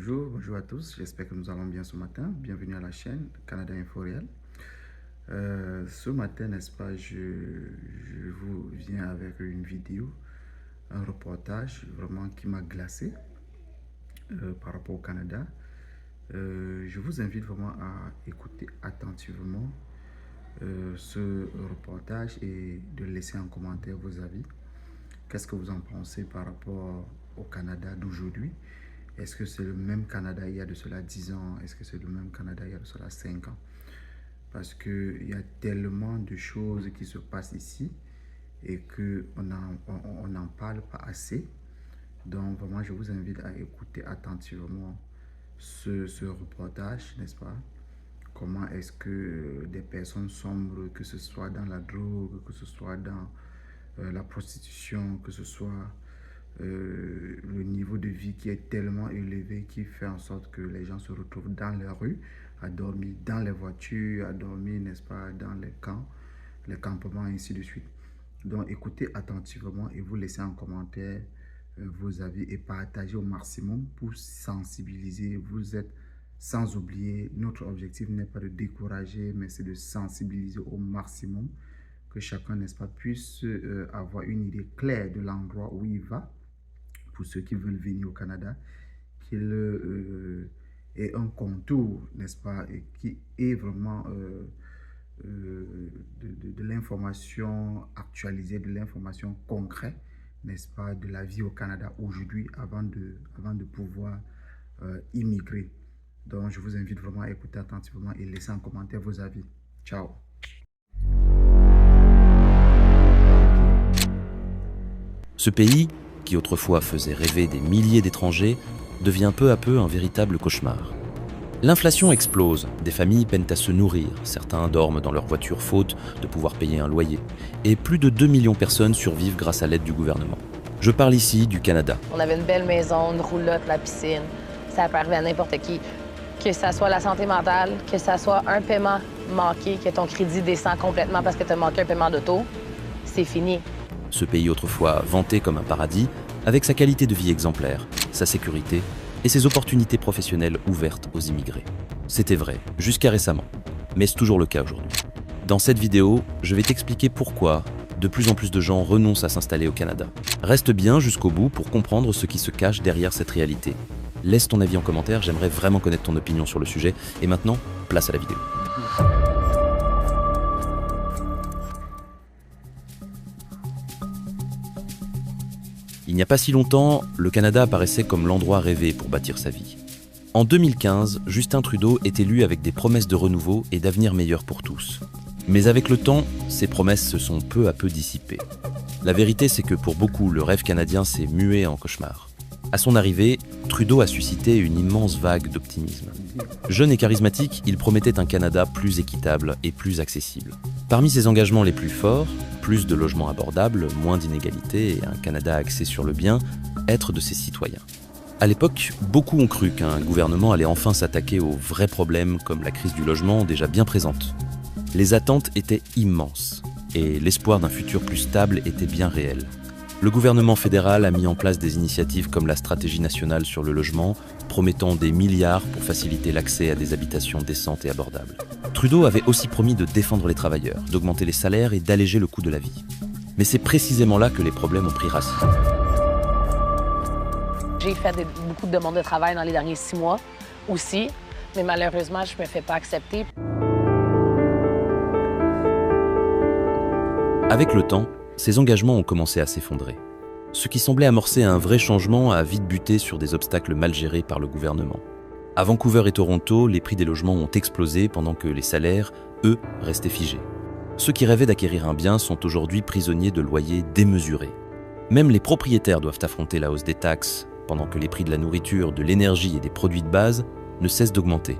Bonjour à tous, j'espère que nous allons bien ce matin. Bienvenue à la chaîne Canada Info Réel. Ce matin, n'est-ce pas, je vous viens avec une vidéo, un reportage vraiment qui m'a glacé par rapport au Canada. Je vous invite vraiment à écouter attentivement ce reportage et de laisser en commentaire vos avis. Qu'est-ce que vous en pensez par rapport au Canada d'aujourd'hui? Est-ce que c'est le même Canada il y a de cela 10 ans? Est-ce que c'est le même Canada il y a de cela 5 ans? Parce qu'il y a tellement de choses qui se passent ici et qu'on n'en parle pas assez. Donc vraiment, je vous invite à écouter attentivement ce reportage, n'est-ce pas? Comment est-ce que des personnes sombres, que ce soit dans la drogue, que ce soit dans la prostitution, que ce soit le niveau de vie qui est tellement élevé qui fait en sorte que les gens se retrouvent dans les rues, à dormir dans les voitures, à dormir, n'est-ce pas, dans les camps, les campements, et ainsi de suite. Donc, écoutez attentivement et vous laissez en commentaire vos avis et partagez au maximum pour sensibiliser. Vous êtes sans oublier, notre objectif n'est pas de décourager, mais c'est de sensibiliser au maximum, que chacun, n'est-ce pas, puisse avoir une idée claire de l'endroit où il va, pour ceux qui veulent venir au Canada, qu'il ait un contour, n'est-ce pas, et qui est vraiment de l'information actualisée, de l'information concrète, n'est-ce pas, de la vie au Canada aujourd'hui avant de pouvoir immigrer. Donc, je vous invite vraiment à écouter attentivement et laisser en commentaire vos avis. Ciao. Ce pays, qui autrefois faisait rêver des milliers d'étrangers, devient peu à peu un véritable cauchemar. L'inflation explose, des familles peinent à se nourrir, certains dorment dans leur voiture faute de pouvoir payer un loyer, et plus de 2 millions de personnes survivent grâce à l'aide du gouvernement. Je parle ici du Canada. On avait une belle maison, une roulotte, la piscine, ça peut arriver à n'importe qui. Que ça soit la santé mentale, que ça soit un paiement manqué, que ton crédit descend complètement parce que tu as manqué un paiement d'auto, c'est fini. Ce pays autrefois vanté comme un paradis, avec sa qualité de vie exemplaire, sa sécurité et ses opportunités professionnelles ouvertes aux immigrés. C'était vrai, jusqu'à récemment, mais c'est toujours le cas aujourd'hui. Dans cette vidéo, je vais t'expliquer pourquoi de plus en plus de gens renoncent à s'installer au Canada. Reste bien jusqu'au bout pour comprendre ce qui se cache derrière cette réalité. Laisse ton avis en commentaire, j'aimerais vraiment connaître ton opinion sur le sujet. Et maintenant, place à la vidéo. Il n'y a pas si longtemps, le Canada apparaissait comme l'endroit rêvé pour bâtir sa vie. En 2015, Justin Trudeau est élu avec des promesses de renouveau et d'avenir meilleur pour tous. Mais avec le temps, ces promesses se sont peu à peu dissipées. La vérité, c'est que pour beaucoup, le rêve canadien s'est mué en cauchemar. À son arrivée, Trudeau a suscité une immense vague d'optimisme. Jeune et charismatique, il promettait un Canada plus équitable et plus accessible. Parmi ses engagements les plus forts, plus de logements abordables, moins d'inégalités et un Canada axé sur le bien, être de ses citoyens. À l'époque, beaucoup ont cru qu'un gouvernement allait enfin s'attaquer aux vrais problèmes comme la crise du logement déjà bien présente. Les attentes étaient immenses et l'espoir d'un futur plus stable était bien réel. Le gouvernement fédéral a mis en place des initiatives comme la stratégie nationale sur le logement, promettant des milliards pour faciliter l'accès à des habitations décentes et abordables. Trudeau avait aussi promis de défendre les travailleurs, d'augmenter les salaires et d'alléger le coût de la vie. Mais c'est précisément là que les problèmes ont pris racine. J'ai fait beaucoup de demandes de travail dans les derniers 6 mois aussi, mais malheureusement, je ne me fais pas accepter. Avec le temps, ces engagements ont commencé à s'effondrer. Ce qui semblait amorcer un vrai changement a vite buté sur des obstacles mal gérés par le gouvernement. À Vancouver et Toronto, les prix des logements ont explosé pendant que les salaires, eux, restaient figés. Ceux qui rêvaient d'acquérir un bien sont aujourd'hui prisonniers de loyers démesurés. Même les propriétaires doivent affronter la hausse des taxes, pendant que les prix de la nourriture, de l'énergie et des produits de base ne cessent d'augmenter.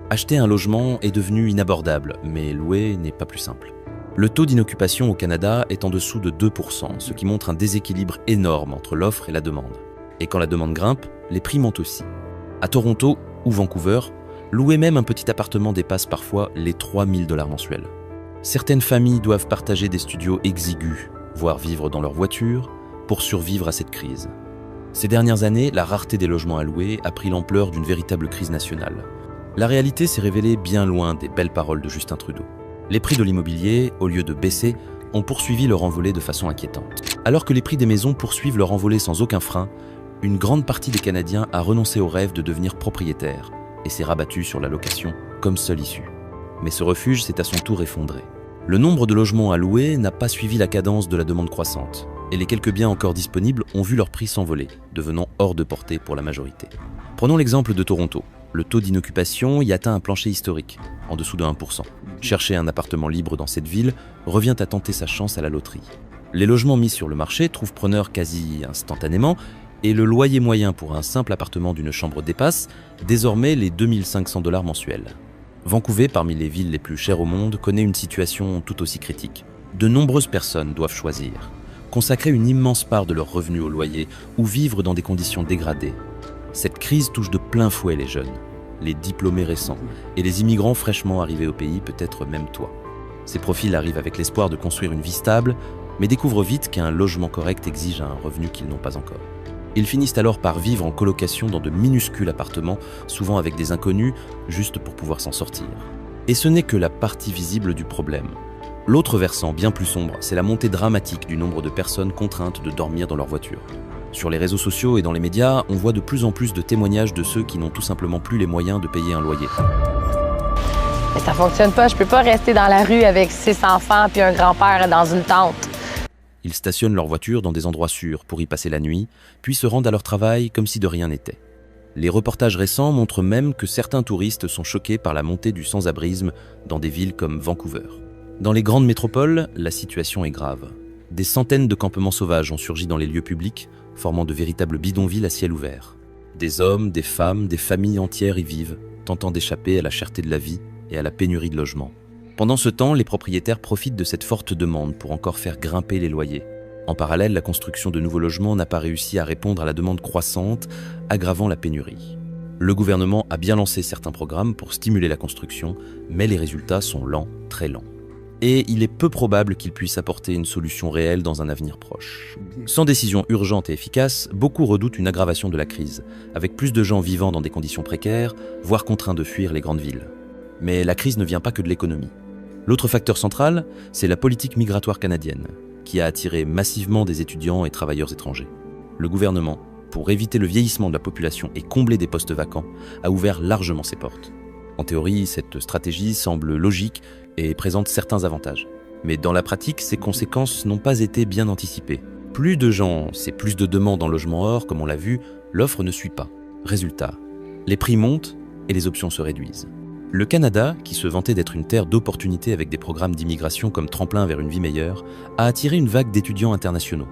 Acheter un logement est devenu inabordable, mais louer n'est pas plus simple. Le taux d'inoccupation au Canada est en dessous de 2%, ce qui montre un déséquilibre énorme entre l'offre et la demande. Et quand la demande grimpe, les prix montent aussi. À Toronto ou Vancouver, louer même un petit appartement dépasse parfois les 3 000 $ mensuels. Certaines familles doivent partager des studios exigus, voire vivre dans leur voiture, pour survivre à cette crise. Ces dernières années, la rareté des logements à louer a pris l'ampleur d'une véritable crise nationale. La réalité s'est révélée bien loin des belles paroles de Justin Trudeau. Les prix de l'immobilier, au lieu de baisser, ont poursuivi leur envolée de façon inquiétante. Alors que les prix des maisons poursuivent leur envolée sans aucun frein, une grande partie des Canadiens a renoncé au rêve de devenir propriétaire et s'est rabattu sur la location comme seule issue. Mais ce refuge s'est à son tour effondré. Le nombre de logements à louer n'a pas suivi la cadence de la demande croissante, et les quelques biens encore disponibles ont vu leur prix s'envoler, devenant hors de portée pour la majorité. Prenons l'exemple de Toronto. Le taux d'inoccupation y atteint un plancher historique, en dessous de 1%. Chercher un appartement libre dans cette ville revient à tenter sa chance à la loterie. Les logements mis sur le marché trouvent preneur quasi instantanément, et le loyer moyen pour un simple appartement d'une chambre dépasse désormais les 2500 $ mensuels. Vancouver, parmi les villes les plus chères au monde, connaît une situation tout aussi critique. De nombreuses personnes doivent choisir. Consacrer une immense part de leurs revenus au loyer ou vivre dans des conditions dégradées. Cette crise touche de plein fouet les jeunes, les diplômés récents et les immigrants fraîchement arrivés au pays, peut-être même toi. Ces profils arrivent avec l'espoir de construire une vie stable, mais découvrent vite qu'un logement correct exige un revenu qu'ils n'ont pas encore. Ils finissent alors par vivre en colocation dans de minuscules appartements, souvent avec des inconnus, juste pour pouvoir s'en sortir. Et ce n'est que la partie visible du problème. L'autre versant, bien plus sombre, c'est la montée dramatique du nombre de personnes contraintes de dormir dans leur voiture. Sur les réseaux sociaux et dans les médias, on voit de plus en plus de témoignages de ceux qui n'ont tout simplement plus les moyens de payer un loyer. Mais ça fonctionne pas, je peux pas rester dans la rue avec 6 enfants puis un grand-père dans une tente. Ils stationnent leur voiture dans des endroits sûrs pour y passer la nuit, puis se rendent à leur travail comme si de rien n'était. Les reportages récents montrent même que certains touristes sont choqués par la montée du sans-abrisme dans des villes comme Vancouver. Dans les grandes métropoles, la situation est grave. Des centaines de campements sauvages ont surgi dans les lieux publics, formant de véritables bidonvilles à ciel ouvert. Des hommes, des femmes, des familles entières y vivent, tentant d'échapper à la cherté de la vie et à la pénurie de logements. Pendant ce temps, les propriétaires profitent de cette forte demande pour encore faire grimper les loyers. En parallèle, la construction de nouveaux logements n'a pas réussi à répondre à la demande croissante, aggravant la pénurie. Le gouvernement a bien lancé certains programmes pour stimuler la construction, mais les résultats sont lents, très lents. Et il est peu probable qu'il puisse apporter une solution réelle dans un avenir proche. Sans décision urgente et efficace, beaucoup redoutent une aggravation de la crise, avec plus de gens vivant dans des conditions précaires, voire contraints de fuir les grandes villes. Mais la crise ne vient pas que de l'économie. L'autre facteur central, c'est la politique migratoire canadienne, qui a attiré massivement des étudiants et travailleurs étrangers. Le gouvernement, pour éviter le vieillissement de la population et combler des postes vacants, a ouvert largement ses portes. En théorie, cette stratégie semble logique et présente certains avantages. Mais dans la pratique, ses conséquences n'ont pas été bien anticipées. Plus de gens, c'est plus de demandes en logement or, comme on l'a vu, l'offre ne suit pas. Résultat, les prix montent et les options se réduisent. Le Canada, qui se vantait d'être une terre d'opportunités avec des programmes d'immigration comme tremplin vers une vie meilleure, a attiré une vague d'étudiants internationaux.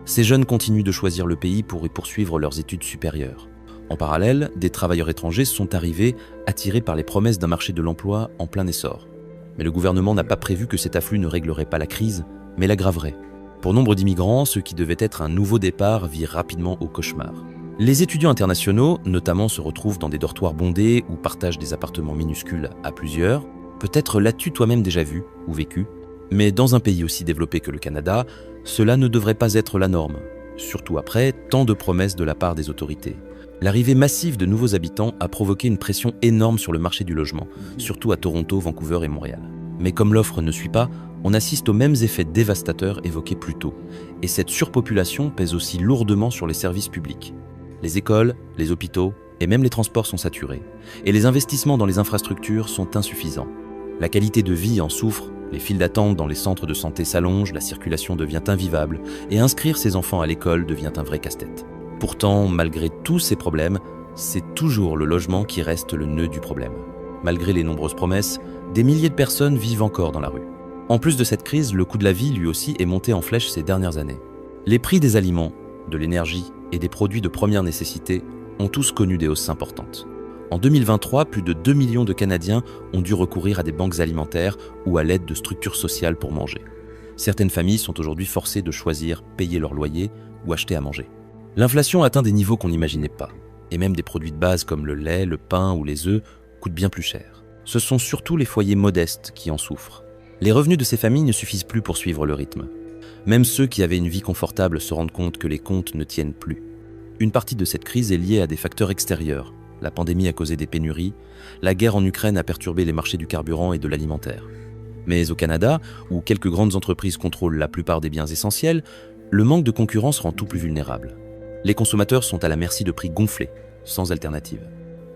Ces jeunes continuent de choisir le pays pour y poursuivre leurs études supérieures. En parallèle, des travailleurs étrangers sont arrivés, attirés par les promesses d'un marché de l'emploi en plein essor. Mais le gouvernement n'a pas prévu que cet afflux ne réglerait pas la crise, mais l'aggraverait. Pour nombre d'immigrants, ce qui devait être un nouveau départ vire rapidement au cauchemar. Les étudiants internationaux, notamment, se retrouvent dans des dortoirs bondés ou partagent des appartements minuscules à plusieurs. Peut-être l'as-tu toi-même déjà vu ou vécu, mais dans un pays aussi développé que le Canada, cela ne devrait pas être la norme, surtout après tant de promesses de la part des autorités. L'arrivée massive de nouveaux habitants a provoqué une pression énorme sur le marché du logement, surtout à Toronto, Vancouver et Montréal. Mais comme l'offre ne suit pas, on assiste aux mêmes effets dévastateurs évoqués plus tôt. Et cette surpopulation pèse aussi lourdement sur les services publics. Les écoles, les hôpitaux et même les transports sont saturés. Et les investissements dans les infrastructures sont insuffisants. La qualité de vie en souffre, les files d'attente dans les centres de santé s'allongent, la circulation devient invivable et inscrire ses enfants à l'école devient un vrai casse-tête. Pourtant, malgré tous ces problèmes, c'est toujours le logement qui reste le nœud du problème. Malgré les nombreuses promesses, des milliers de personnes vivent encore dans la rue. En plus de cette crise, le coût de la vie, lui aussi, est monté en flèche ces dernières années. Les prix des aliments, de l'énergie et des produits de première nécessité ont tous connu des hausses importantes. En 2023, plus de 2 millions de Canadiens ont dû recourir à des banques alimentaires ou à l'aide de structures sociales pour manger. Certaines familles sont aujourd'hui forcées de choisir payer leur loyer ou acheter à manger. L'inflation atteint des niveaux qu'on n'imaginait pas, et même des produits de base comme le lait, le pain ou les œufs coûtent bien plus cher. Ce sont surtout les foyers modestes qui en souffrent. Les revenus de ces familles ne suffisent plus pour suivre le rythme. Même ceux qui avaient une vie confortable se rendent compte que les comptes ne tiennent plus. Une partie de cette crise est liée à des facteurs extérieurs. La pandémie a causé des pénuries, la guerre en Ukraine a perturbé les marchés du carburant et de l'alimentaire. Mais au Canada, où quelques grandes entreprises contrôlent la plupart des biens essentiels, le manque de concurrence rend tout plus vulnérable. Les consommateurs sont à la merci de prix gonflés, sans alternative.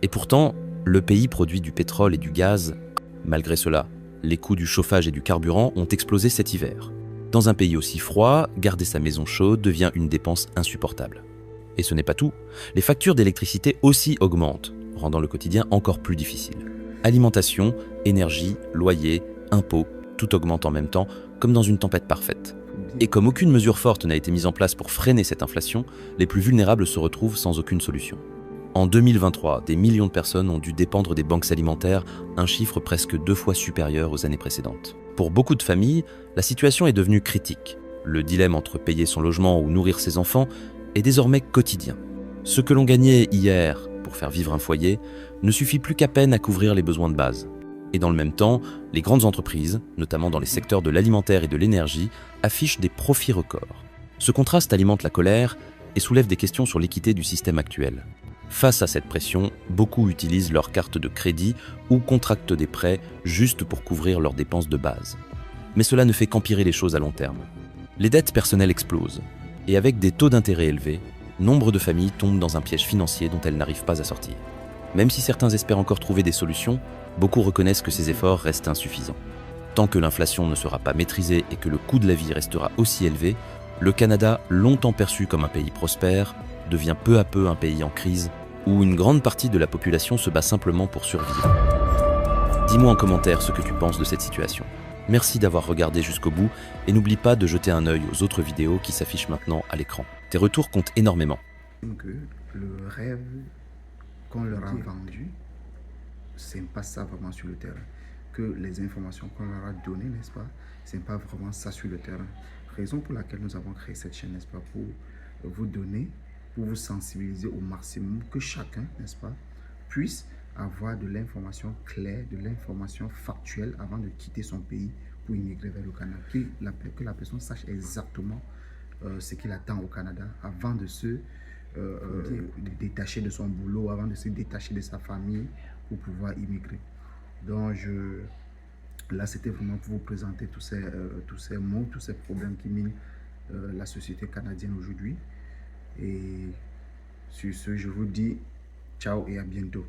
Et pourtant, le pays produit du pétrole et du gaz. Malgré cela, les coûts du chauffage et du carburant ont explosé cet hiver. Dans un pays aussi froid, garder sa maison chaude devient une dépense insupportable. Et ce n'est pas tout, les factures d'électricité aussi augmentent, rendant le quotidien encore plus difficile. Alimentation, énergie, loyer, impôts, tout augmente en même temps, comme dans une tempête parfaite. Et comme aucune mesure forte n'a été mise en place pour freiner cette inflation, les plus vulnérables se retrouvent sans aucune solution. En 2023, des millions de personnes ont dû dépendre des banques alimentaires, un chiffre presque 2 fois supérieur aux années précédentes. Pour beaucoup de familles, la situation est devenue critique. Le dilemme entre payer son logement ou nourrir ses enfants est désormais quotidien. Ce que l'on gagnait hier pour faire vivre un foyer ne suffit plus qu'à peine à couvrir les besoins de base. Et dans le même temps, les grandes entreprises, notamment dans les secteurs de l'alimentaire et de l'énergie, affichent des profits records. Ce contraste alimente la colère et soulève des questions sur l'équité du système actuel. Face à cette pression, beaucoup utilisent leur carte de crédit ou contractent des prêts juste pour couvrir leurs dépenses de base. Mais cela ne fait qu'empirer les choses à long terme. Les dettes personnelles explosent, et avec des taux d'intérêt élevés, nombre de familles tombent dans un piège financier dont elles n'arrivent pas à sortir. Même si certains espèrent encore trouver des solutions, beaucoup reconnaissent que ces efforts restent insuffisants. Tant que l'inflation ne sera pas maîtrisée et que le coût de la vie restera aussi élevé, le Canada, longtemps perçu comme un pays prospère, devient peu à peu un pays en crise où une grande partie de la population se bat simplement pour survivre. Dis-moi en commentaire ce que tu penses de cette situation. Merci d'avoir regardé jusqu'au bout et n'oublie pas de jeter un œil aux autres vidéos qui s'affichent maintenant à l'écran. Tes retours comptent énormément. Que le rêve qu'on leur a vendu, c'est pas ça vraiment sur le terrain. Que les informations qu'on leur a données, n'est-ce pas, c'est pas vraiment ça sur le terrain. Raison pour laquelle nous avons créé cette chaîne, n'est-ce pas, pour vous donner, pour vous sensibiliser au maximum, que chacun, n'est-ce pas, puisse avoir de l'information claire, de l'information factuelle avant de quitter son pays pour immigrer vers le Canada. Que la personne sache exactement ce qu'il attend au Canada avant de se détacher de son boulot, avant de se détacher de sa famille pour pouvoir immigrer. Donc là, c'était vraiment pour vous présenter tous ces mots, tous ces problèmes qui minent la société canadienne aujourd'hui. Et sur ce, je vous dis ciao et à bientôt.